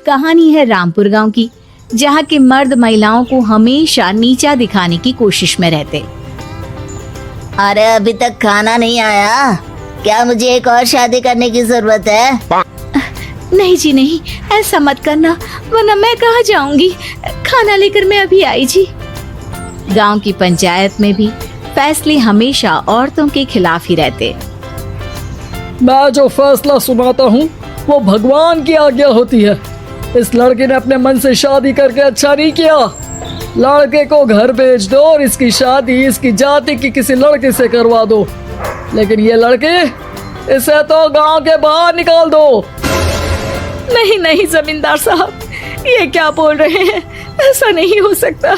कहानी है रामपुर गांव की, जहां के मर्द महिलाओं को हमेशा नीचा दिखाने की कोशिश में रहते। अरे अभी तक खाना नहीं आया, क्या मुझे एक और शादी करने की जरूरत है? नहीं जी नहीं, ऐसा मत करना, वरना मैं कहाँ जाऊंगी। खाना लेकर मैं अभी आई जी। गांव की पंचायत में भी फैसले हमेशा औरतों के खिलाफ ही रहते। मैं जो फैसला सुनाता हूँ वो भगवान की आज्ञा होती है। इस लड़के ने अपने मन से शादी करके अच्छा नहीं किया। लड़के को घर भेज दो और इसकी शादी इसकी जाति की किसी लड़के से करवा दो, लेकिन ये लड़के, इसे तो गांव के बाहर निकाल दो। नहीं नहीं जमींदार साहब, ये क्या बोल रहे हैं? ऐसा नहीं हो सकता।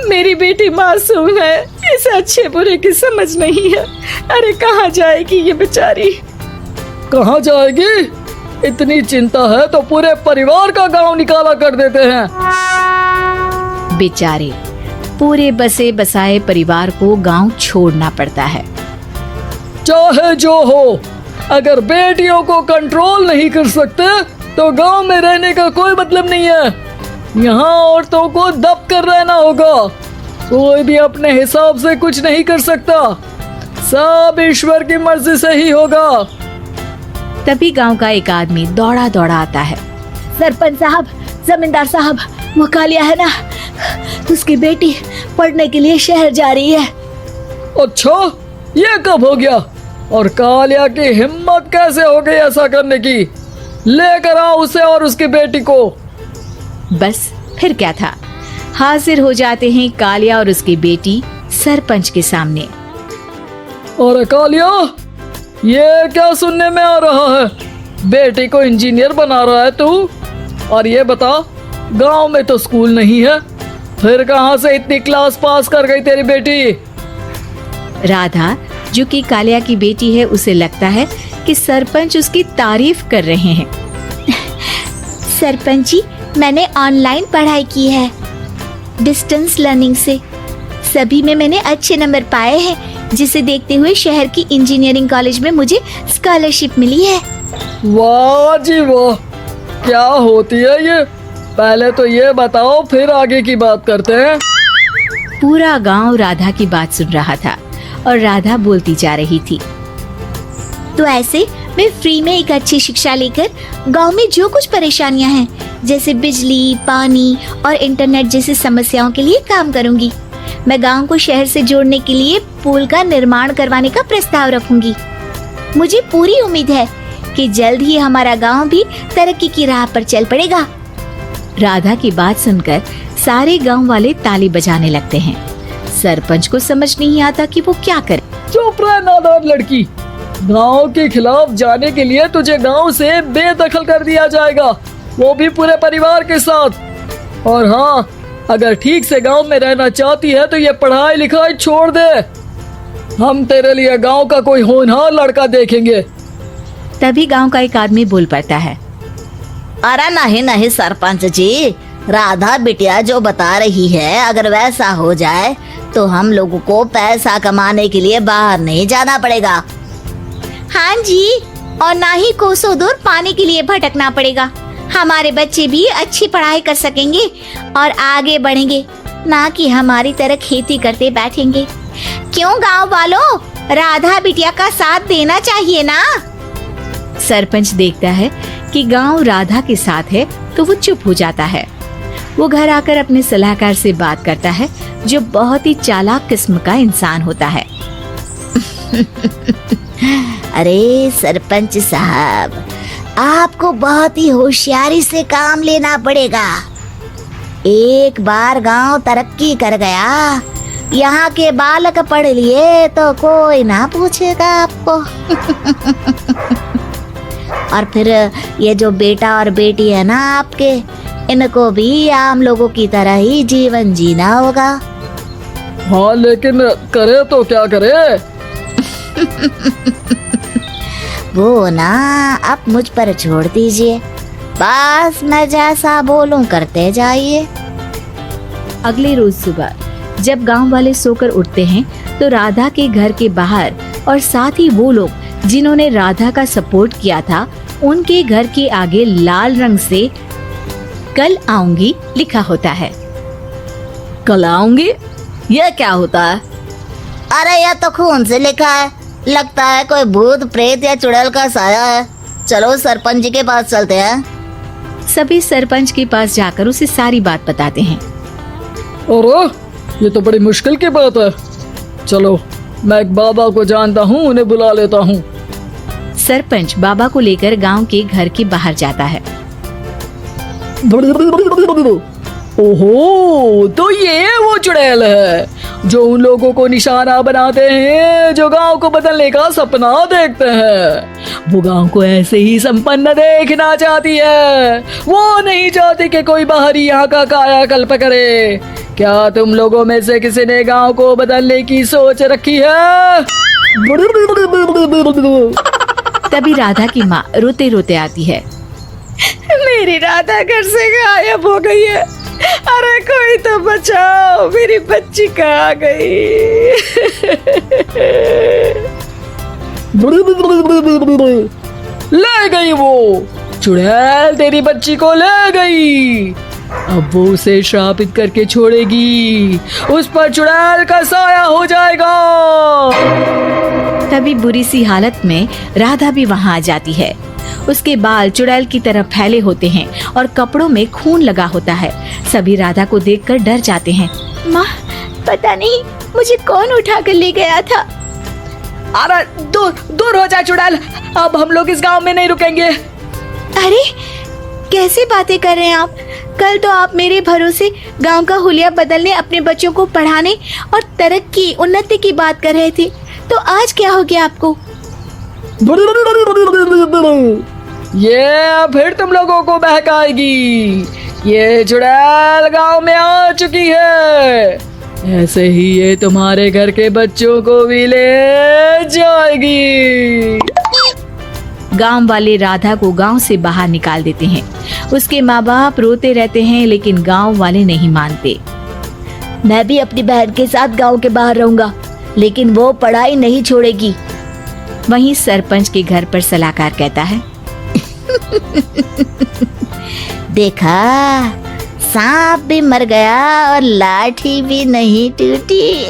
मेरी बेटी मासूम है, इसे अच्छे बुरे की समझ नहीं है। अरे कहाँ जाएगी ये बेचारी? कहाँ जाएगी? इतनी चिंता है तो पूरे परिवार का गांव निकाला कर देते हैं। बेचारे पूरे बसे बसाए परिवार को गांव छोड़ना पड़ता है। चाहे जो हो, अगर बेटियों को कंट्रोल नहीं कर सकते तो गांव में रहने का कोई मतलब नहीं है। यहाँ औरतों को दब कर रहना होगा। कोई भी अपने हिसाब से कुछ नहीं कर सकता, सब ईश्वर की मर्जी से ही होगा। तभी गांव का एक आदमी दौड़ा दौड़ा आता है। सरपंच साहब, जमींदार साहब, वो कालिया है ना, उसकी बेटी पढ़ने के लिए शहर जा रही है। अच्छा, ये कब हो गया? और कालिया की हिम्मत कैसे हो गई ऐसा करने की? लेकर आओ उसे और उसकी बेटी को। बस फिर क्या था, हाजिर हो जाते हैं कालिया और उसकी बेटी सरपंच के सामने। और कालिया, ये क्या सुनने में आ रहा है? बेटी को इंजीनियर बना रहा है तू? और ये बता, गांव में तो स्कूल नहीं है, फिर कहां से इतनी क्लास पास कर गई तेरी बेटी? राधा, जो कि कालिया की बेटी है, उसे लगता है कि सरपंच उसकी तारीफ कर रहे हैं। सरपंच जी, मैंने ऑनलाइन पढ़ाई की है, डिस्टेंस लर्निंग से। सभी में मैंने अच्छे नंबर पाए हैं, जिसे देखते हुए शहर की इंजीनियरिंग कॉलेज में मुझे स्कॉलरशिप मिली है। वाह जी वाह, क्या होती है ये? पहले तो ये बताओ, फिर आगे की बात करते हैं। पूरा गांव राधा की बात सुन रहा था और राधा बोलती जा रही थी। तो ऐसे मैं फ्री में एक अच्छी शिक्षा लेकर गांव में जो कुछ परेशानियां हैं, जैसे बिजली, पानी और इंटरनेट जैसी समस्याओं के लिए काम करूंगी। मैं गांव को शहर से जोड़ने के लिए पुल का निर्माण करवाने का प्रस्ताव रखूंगी। मुझे पूरी उम्मीद है कि जल्द ही हमारा गांव भी तरक्की की राह पर चल पड़ेगा। राधा की बात सुनकर सारे गांव वाले ताली बजाने लगते हैं। सरपंच को समझ नहीं आता कि वो क्या करे। चुप रह नादान लड़की, गांव के खिलाफ जाने के लिए तुझे गांव से बेदखल कर दिया जाएगा, वो भी पूरे परिवार के साथ। और हाँ, अगर ठीक से गांव में रहना चाहती है तो ये पढ़ाई लिखाई छोड़ दे। हम तेरे लिए गांव का कोई होनहार लड़का देखेंगे। तभी गांव का एक आदमी बोल पड़ता है। अरे नहीं नहीं सरपंच जी, राधा बिटिया जो बता रही है, अगर वैसा हो जाए तो हम लोगों को पैसा कमाने के लिए बाहर नहीं जाना पड़ेगा। हाँ जी, और ना ही कोसों दूर पानी के लिए भटकना पड़ेगा। हमारे बच्चे भी अच्छी पढ़ाई कर सकेंगे और आगे बढ़ेंगे, ना कि हमारी तरह खेती करते बैठेंगे। क्यों गांव वालों, राधा बिटिया का साथ देना चाहिए ना। सरपंच देखता है कि गांव राधा के साथ है तो वो चुप हो जाता है। वो घर आकर अपने सलाहकार से बात करता है, जो बहुत ही चालाक किस्म का इंसान होता है। अरे सरपंच साहब, आपको बहुत ही होशियारी से काम लेना पड़ेगा। एक बार गांव तरक्की कर गया, यहाँ के बालक पढ़ लिए तो कोई ना पूछेगा आपको। और फिर ये जो बेटा और बेटी है ना आपके, इनको भी आम लोगों की तरह ही जीवन जीना होगा। हाँ, लेकिन करे तो क्या करे? वो ना आप मुझ पर छोड़ दीजिए, बस मैं जैसा बोलूं करते जाइए। अगले रोज सुबह जब गांव वाले सोकर उठते हैं तो राधा के घर के बाहर और साथ ही वो लोग जिन्होंने राधा का सपोर्ट किया था, उनके घर के आगे लाल रंग से कल आऊंगी लिखा होता है। कल आऊंगी, यह क्या होता है? अरे यह तो खून से लिखा है, लगता है कोई भूत प्रेत या चुड़ैल का साया है। चलो सरपंच जी के पास चलते हैं। सभी सरपंच के पास जाकर उसे सारी बात बताते हैं। अरे ये तो बड़ी मुश्किल की बात है। चलो मैं एक बाबा को जानता हूँ, उन्हें बुला लेता हूँ। सरपंच बाबा को लेकर गांव के घर के बाहर जाता है। ओहो, तो ये वो चुड़ैल है जो उन लोगों को निशाना बनाते हैं जो गांव को बदलने का सपना देखते हैं। वो गांव को ऐसे ही संपन्न देखना चाहती है। वो नहीं चाहती कि कोई बाहरी यहाँ का कायाकल्प करे। क्या तुम लोगों में से किसी ने गांव को बदलने की सोच रखी है? तभी राधा की माँ रोते रोते आती है। मेरी राधा घर से गायब हो गई है। अरे कोई तो बचाओ, मेरी बच्ची कहाँ गई? ले गई वो चुड़ैल, तेरी बच्ची को ले गई। अब वो उसे श्रापित करके छोड़ेगी, उस पर चुड़ैल का साया हो जाएगा। तभी बुरी सी हालत में राधा भी वहाँ आ जाती है। उसके बाल चुड़ैल की तरह फैले होते हैं और कपड़ों में खून लगा होता है। सभी राधा को देखकर डर जाते हैं। माँ, पता नहीं मुझे कौन उठा कर ले गया था। अरे दूर हो जा चुड़ैल, अब हम लोग इस गांव में नहीं रुकेंगे। अरे कैसी बातें कर रहे हैं आप? कल तो आप मेरे भरोसे गांव का हुलिया बदलने, अपने बच्चों को पढ़ाने और तरक्की उन्नति की बात कर रहे थे, तो आज क्या हो गया आपको? ये फिर तुम लोगों को बहकाएगी। ये चुड़ैल गांव में आ चुकी है, ऐसे ही ये तुम्हारे घर के बच्चों को भी ले जाएगी। गांव वाले राधा को गांव से बाहर निकाल देते हैं। उसके माँ बाप रोते रहते हैं, लेकिन गांव वाले नहीं मानते। मैं भी अपनी बहन के साथ गांव के बाहर रहूंगा, लेकिन वो पढ़ाई नहीं छोड़ेगी। वहीं सरपंच के घर पर सलाहकार कहता है। देखा, सांप भी मर गया और लाठी भी नहीं टूटी।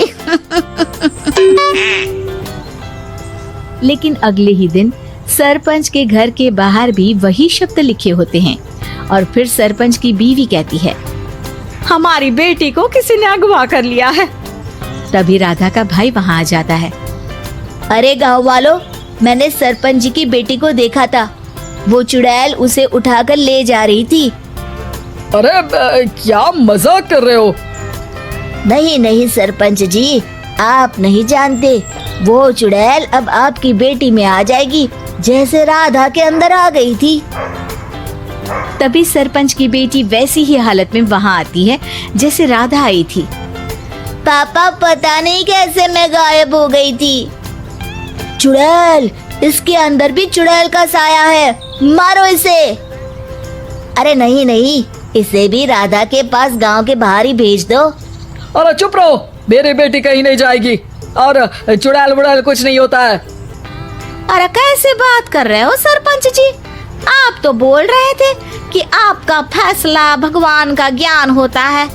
लेकिन अगले ही दिन सरपंच के घर के बाहर भी वही शब्द लिखे होते हैं और फिर सरपंच की बीवी कहती है, हमारी बेटी को किसी ने अगवा कर लिया है। तभी राधा का भाई वहाँ आ जाता है। अरे गांव वालों, मैंने सरपंच जी की बेटी को देखा था। वो चुड़ैल उसे उठाकर ले जा रही थी। अरे क्या मजाक कर रहे हो? नहीं नहीं सरपंच जी, आप नहीं जानते। वो चुड़ैल अब आपकी बेटी में आ जाएगी, जैसे राधा के अंदर आ गई थी। तभी सरपंच की बेटी वैसी ही हालत में वहाँ आती है जैसे राधा आई थी। पापा, पता नहीं कैसे मैं गायब हो गई थी। चुड़ैल, इसके अंदर भी चुड़ैल का साया है, मारो इसे। अरे नहीं नहीं, इसे भी राधा के पास गांव के बाहर ही भेज दो। अरे चुप रहो, मेरी बेटी कहीं नहीं जाएगी और चुड़ैल बुड़ैल कुछ नहीं होता है। अरे कैसे बात कर रहे हो सरपंच जी? आप तो बोल रहे थे कि आपका फैसला भगवान का ज्ञान होता है,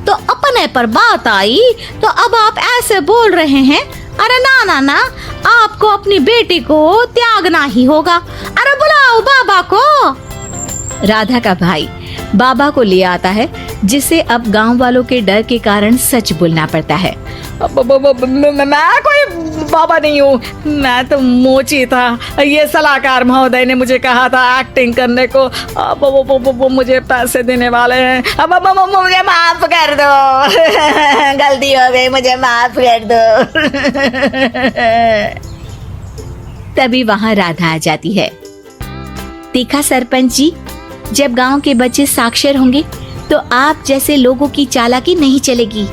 तो अपने पर बात आई तो अब आप ऐसे बोल रहे हैं। अरे ना ना ना, आपको अपनी बेटी को त्यागना ही होगा। अरे बुलाओ बाबा को। राधा का भाई बाबा को ले आता है, जिसे अब गांव वालों के डर के कारण सच बोलना पड़ता है। मैं कोई बाबा नहीं हूँ, मैं तो मोची था। ये सलाहकार महोदय ने मुझे कहा था एक्टिंग करने को। अब वो मुझे पैसे देने वाले हैं। अब मुझे माफ कर दो। गलती हो गई, मुझे माफ कर दो। तभी वहाँ राधा आ जाती है। देखा सरपंच जी, जब गांव के बच्चे साक्षर होंगे तो आप जैसे लोगों की चालाकी नहीं चलेगी।